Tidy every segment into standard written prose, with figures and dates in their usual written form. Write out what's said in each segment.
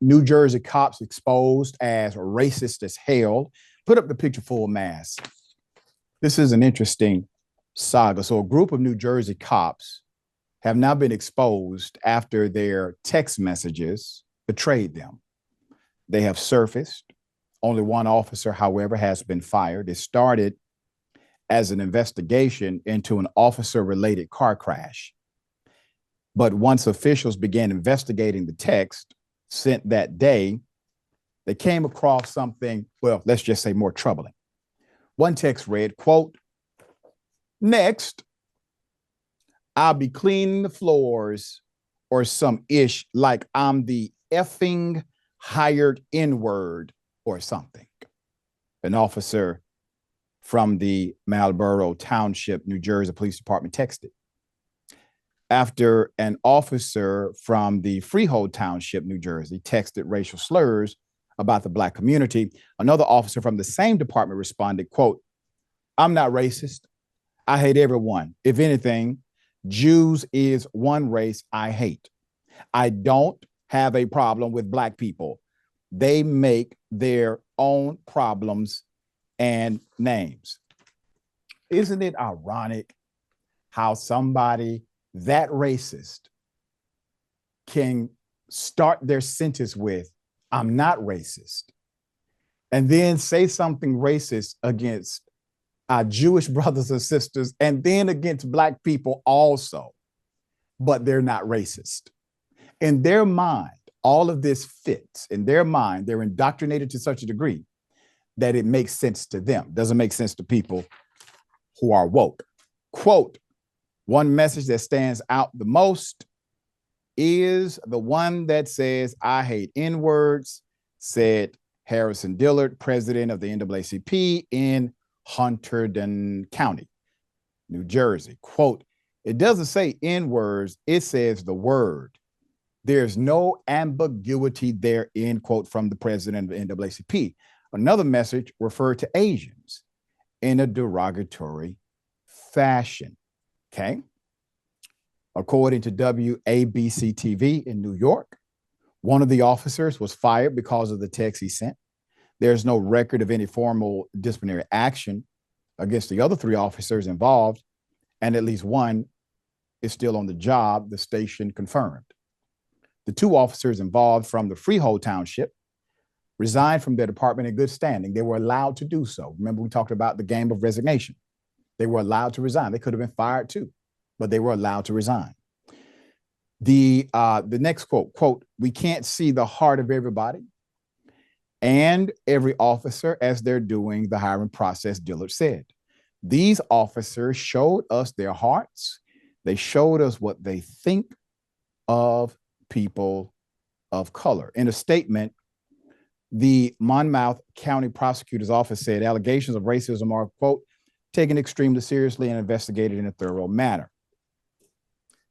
New Jersey cops exposed as racist as hell. Put up the picture full mass. This is an interesting saga. So a group of New Jersey cops have now been exposed after their text messages betrayed them. They have surfaced. Only one officer, however, has been fired. It started as an investigation into an officer-related car crash. But once officials began investigating the text sent that day, they came across something, well, let's just say more troubling. One text read, quote, "Next, I'll be cleaning the floors or some ish like I'm the effing hired N-word or something." An officer from the Marlboro Township, New Jersey Police Department texted. After an officer from the Freehold Township, New Jersey, texted racial slurs about the Black community, another officer from the same department responded, quote, "I'm not racist. I hate everyone. If anything, Jews is one race I hate. I don't have a problem with Black people. They make their own problems and names." Isn't it ironic how somebody that racist can start their sentence with, "I'm not racist," and then say something racist against our Jewish brothers and sisters, and then against Black people also, but they're not racist. In their mind, all of this fits. In their mind, they're indoctrinated to such a degree that it makes sense to them. Doesn't make sense to people who are woke. Quote, "One message that stands out the most is the one that says, 'I hate N-words,'" said Harrison Dillard, president of the NAACP in Hunterdon County, New Jersey. Quote, "It doesn't say N-words, it says the word. There's no ambiguity there," end quote, from the president of the NAACP. Another message referred to Asians in a derogatory fashion. Okay. According to WABC TV in New York, one of the officers was fired because of the text he sent. There's no record of any formal disciplinary action against the other three officers involved, and at least one is still on the job, the station confirmed. The two officers involved from the Freehold Township resigned from their department in good standing. They were allowed to do so. Remember, we talked about the game of resignation. They were allowed to resign. They could have been fired too, but they were allowed to resign. The next quote, "We can't see the heart of everybody and every officer as they're doing the hiring process," Dillard said. "These officers showed us their hearts. They showed us what they think of people of color." In a statement, the Monmouth County Prosecutor's Office said allegations of racism are, quote, "taken extremely seriously and investigated in a thorough manner."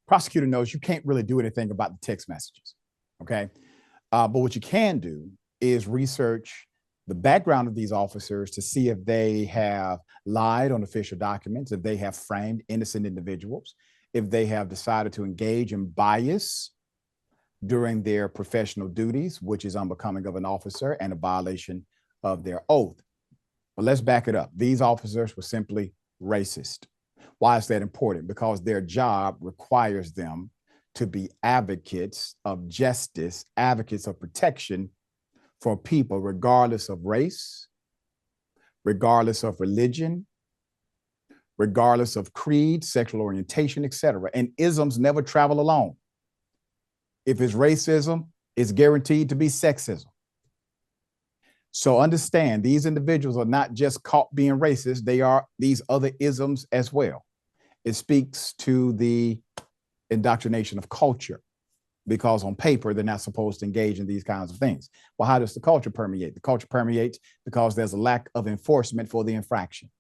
Prosecutor knows you can't really do anything about the text messages, okay? But what you can do is research the background of these officers to see if they have lied on official documents, if they have framed innocent individuals, if they have decided to engage in bias during their professional duties, which is unbecoming of an officer and a violation of their oath. But let's back it up. These officers were simply racist. Why is that important? Because their job requires them to be advocates of justice, advocates of protection for people, regardless of race, regardless of religion, regardless of creed, sexual orientation, etc. And isms never travel alone. If it's racism, it's guaranteed to be sexism. So understand, these individuals are not just caught being racist, they are these other isms as well. It speaks to the indoctrination of culture, because on paper, they're not supposed to engage in these kinds of things. Well, how does the culture permeate? The culture permeates because there's a lack of enforcement for the infraction,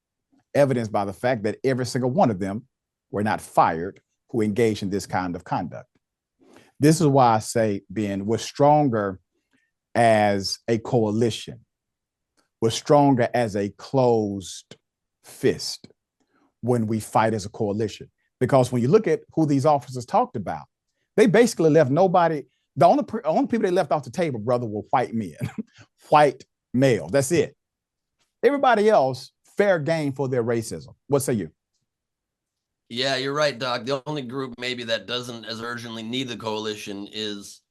evidenced by the fact that every single one of them were not fired who engaged in this kind of conduct. This is why I say, Ben, we're stronger as a coalition. We're stronger as a closed fist when we fight as a coalition. Because when you look at who these officers talked about, they basically left nobody The only people they left off the table, brother, were white men, white males. That's it. Everybody else, fair game for their racism. What say you? Yeah, you're right, Doc. The only group maybe that doesn't as urgently need the coalition is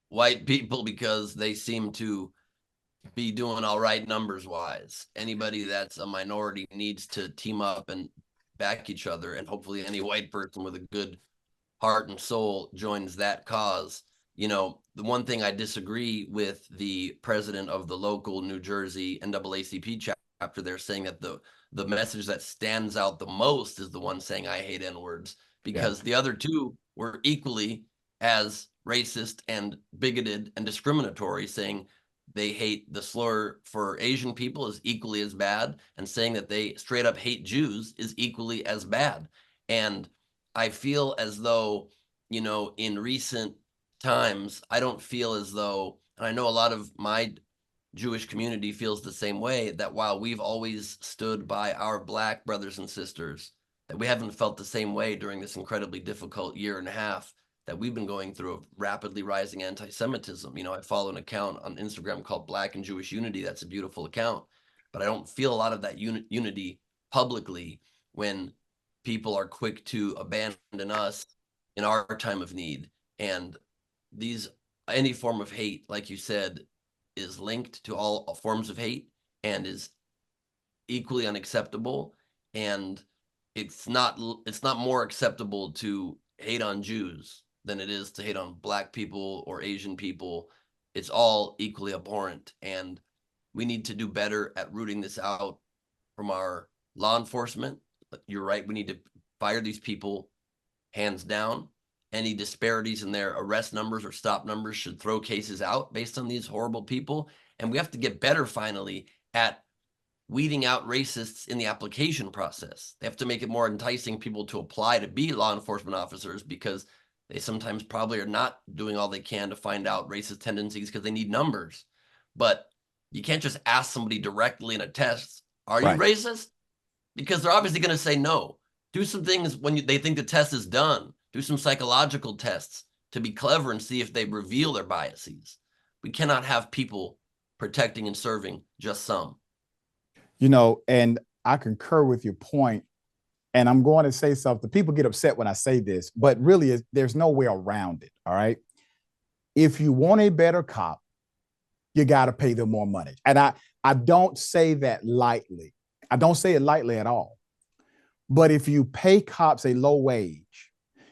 white people because they seem to be doing all right numbers wise. Anybody that's a minority needs to team up and back each other, and hopefully any white person with a good heart and soul joins that cause. You know, the one thing I disagree with the president of the local New Jersey NAACP chapter, they're saying that the message that stands out the most is the one saying I hate N-words, because the other two were equally as racist and bigoted and discriminatory, saying they hate the slur for Asian people is equally as bad, and saying that they straight up hate Jews is equally as bad. And I feel as though, you know, in recent times, I don't feel as though, and I know a lot of my Jewish community feels the same way, that while we've always stood by our Black brothers and sisters, that we haven't felt the same way during this incredibly difficult year and a half that we've been going through of rapidly rising anti-Semitism. You know, I follow an account on Instagram called Black and Jewish Unity. That's a beautiful account, but I don't feel a lot of that unity publicly when people are quick to abandon us in our time of need. And any form of hate, like you said, is linked to all forms of hate and is equally unacceptable. And it's not more acceptable to hate on Jews than it is to hate on Black people or Asian people. It's all equally abhorrent, and we need to do better at rooting this out from our law enforcement. You're right, we need to fire these people hands down. Any disparities in their arrest numbers or stop numbers should throw cases out based on these horrible people. And we have to get better finally at weeding out racists in the application process. They have to make it more enticing people to apply to be law enforcement officers, because they sometimes probably are not doing all they can to find out racist tendencies because they need numbers. But you can't just ask somebody directly in a test, are you racist? Because they're obviously going to say no. Do some things when they think the test is done. Do some psychological tests to be clever and see if they reveal their biases. We cannot have people protecting and serving just some. You know, and I concur with your point. And I'm going to say something. People get upset when I say this, but really, there's no way around it. All right. If you want a better cop, you got to pay them more money. And I don't say that lightly. I don't say it lightly at all. But if you pay cops a low wage,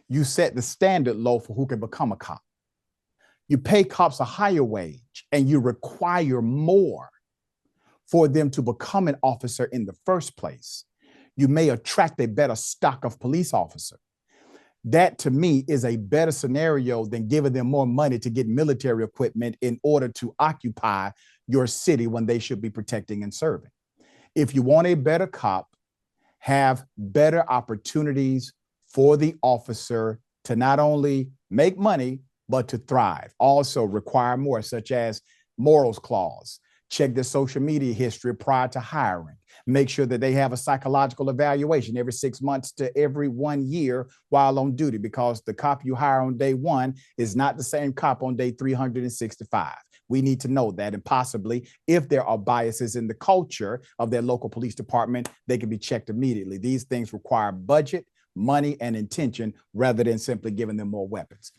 you set the standard low for who can become a cop. You pay cops a higher wage and you require more for them to become an officer in the first place. You may attract a better stock of police officers. That to me is a better scenario than giving them more money to get military equipment in order to occupy your city when they should be protecting and serving. If you want a better cop, have better opportunities for the officer to not only make money, but to thrive. Also require more, such as morals clause. Check their social media history prior to hiring. Make sure that they have a psychological evaluation every 6 months to every 1 year while on duty, because the cop you hire on day one is not the same cop on day 365. We need to know that, and possibly if there are biases in the culture of their local police department, they can be checked immediately. These things require budget, money, and intention rather than simply giving them more weapons.